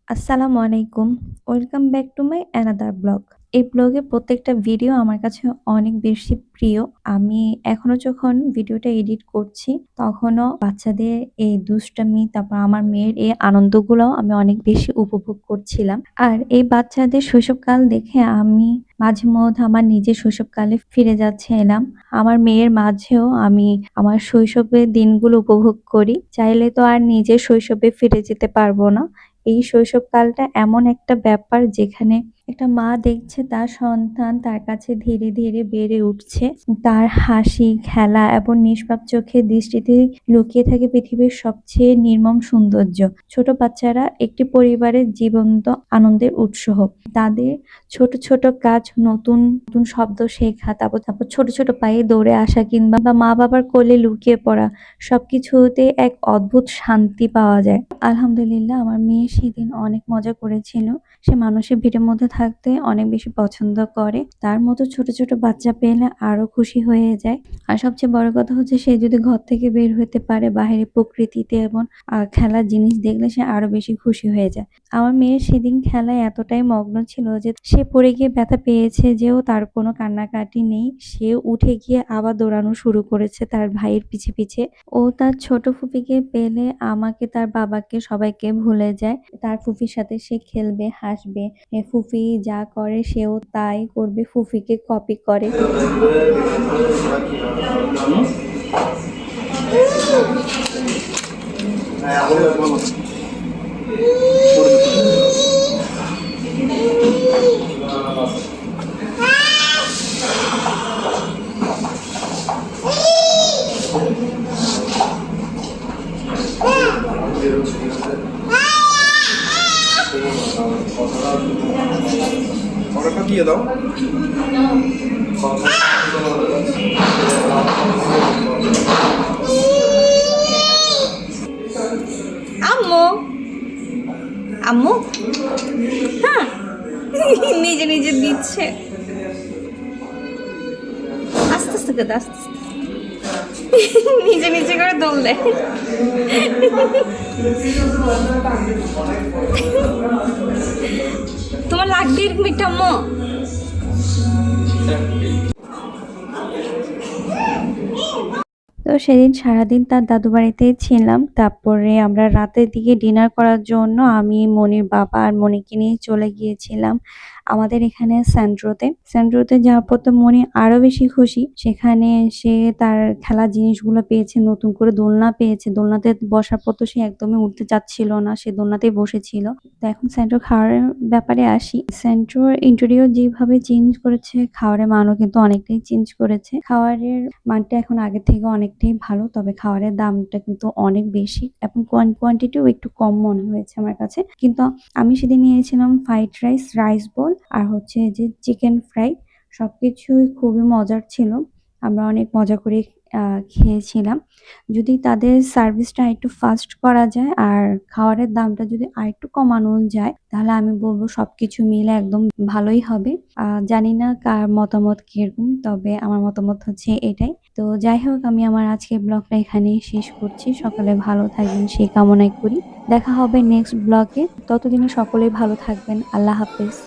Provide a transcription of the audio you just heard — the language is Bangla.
আসসালামু আলাইকুম। Welcome back to my another blog. এই ব্লগে প্রত্যেকটা ভিডিও আমার কাছে অনেক বেশি প্রিয়। আমি এখনো যখন ভিডিওটা এডিট করছি, তখনও বাচ্চাদের এই দুষ্টামি, তারপর আমার মেয়ের এই আনন্দগুলোও আমি অনেক বেশি উপভোগ করছিলাম। আর এই বাচ্চাদের শৈশবকাল দেখে আমি মাঝে মধ্যে আমার নিজের শৈশবকালে ফিরে যাচ্ছিলাম। আমার মেয়ের মাঝেও আমি আমার শৈশবের দিনগুলো উপভোগ করি। চাইলে তো আর নিজের শৈশবে ফিরে যেতে পারবো না। এই শৈশবকালটা এমন একটা ব্যাপার যেখানে একটা মা দেখছে তার সন্তান তার কাছে ধীরে ধীরে বেড়ে উঠছে। তার হাসি, খেলা এবং নিষ্পাপ চোখের দৃষ্টিতে লুকিয়ে থাকে পৃথিবীর সবচেয়ে নির্মম সৌন্দর্য। ছোট বাচ্চারা একটি পরিবারের জীবন্ত আনন্দের উৎস। তাদের ছোট ছোট কাজ, নতুন নতুন শব্দ শেখা, তারপর ছোট ছোট পায়ে দৌড়ে আসা কিংবা মা বাবার কোলে লুকিয়ে পড়া, সবকিছুতে এক অদ্ভুত শান্তি পাওয়া যায়। আলহামদুলিল্লাহ, আমার মেয়ে সেদিন অনেক মজা করেছিল। সে মানুষের ভিড়ের মধ্যে থাকতে অনেক বেশি পছন্দ করে। তার মতো ছোট ছোট বাচ্চা পেলে আরো খুশি হয়ে যায়। আর সবচেয়ে বড় কথা হচ্ছে, সে যদি ঘর থেকে বের হতে পারে বাইরে প্রকৃতিতে এবং খেলার জিনিস দেখলে সে আরো বেশি খুশি হয়ে যায়। আমার মেয়ে সেদিন খেলায় এতটাই মগ্ন ছিল যে সে পড়ে গিয়ে ব্যথা পেয়েছে, যেও তার কোনো কান্নাকাটি নেই। সে উঠে গিয়ে আবার দৌড়ানো শুরু করেছে তার ভাইয়ের পিছে পিছে। ও তার ছোট ফুপিকে পেলে আমাকে, তার বাবাকে, সবাইকে ভুলে যায়। তার ফুফির সাথে সে খেলবে, হাসবে। ফুফি যা করে সেও তাই করবে, ফুফিকে কপি করে। ওটা পাঠিয়ে দাও। আম্মু, আম্মু, হ্যাঁ, নিজে নিজে দিচ্ছে। আস্তে আস্তে করে, আস্তে আস্তে নিজে নিজে করে দৌড় দেয়। তোমার লাগবে এরকম একটা আম্মু। তো সেদিন সারাদিন তার দাদু বাড়িতেই ছিলাম। তারপরে আমরা রাতের দিকে ডিনার করার জন্য আমি, মনির বাবা আর মনিকে নিয়ে চলে গিয়েছিলাম আমাদের এখানে সেন্ট্রোতে যাওয়ার পর তো মনি আরো বেশি খুশি। সেখানে সে তার খেলার জিনিসগুলো পেয়েছে, নতুন করে দোলনা পেয়েছে। দোলনাতে বসার পর তো সে একদমই উঠতে চাচ্ছিল না, সে দোলনাতেই বসেছিল। তো এখন সেন্ট্রো খাওয়ারের ব্যাপারে আসি। সেন্ট্রোর ইন্টেরিয়র যেভাবে চেঞ্জ করেছে, খাওয়ারের মানও কিন্তু অনেকটাই চেঞ্জ করেছে। খাওয়ারের মানটা এখন আগের থেকে অনেকটাই ভালো, তবে খাওয়ারের দামটা কিন্তু অনেক বেশি এবং কোয়ান্টিটিও একটু কম মনে হয়েছে আমার কাছে। কিন্তু আমি সেদিন নিয়েছিলাম ফ্রাইড রাইস, রাইস বল আর হচ্ছে যে চিকেন ফ্রাই। সবকিছুই খুবই মজার ছিল। আমরা অনেক মজা করে খেয়েছিলাম। যদি তাদের সার্ভিসটা একটু ফাস্ট করা যায় আর খাবারের দামটা যদি আরেকটু কমানো যায়, তাহলে আমি বলবো সবকিছু মিলে একদম ভালোই হবে। জানি না কার মতামত কিরকম, তবে আমার মতামত হচ্ছে এটাই। তো যাই হোক, আমি আমার আজকের ব্লগটা এখানেই শেষ করছি। সকালে ভালো থাকবেন সেই কামনাই করি। দেখা হবে নেক্সট ব্লগে। ততদিনে সকলেই ভালো থাকবেন। আল্লাহ হাফেজ।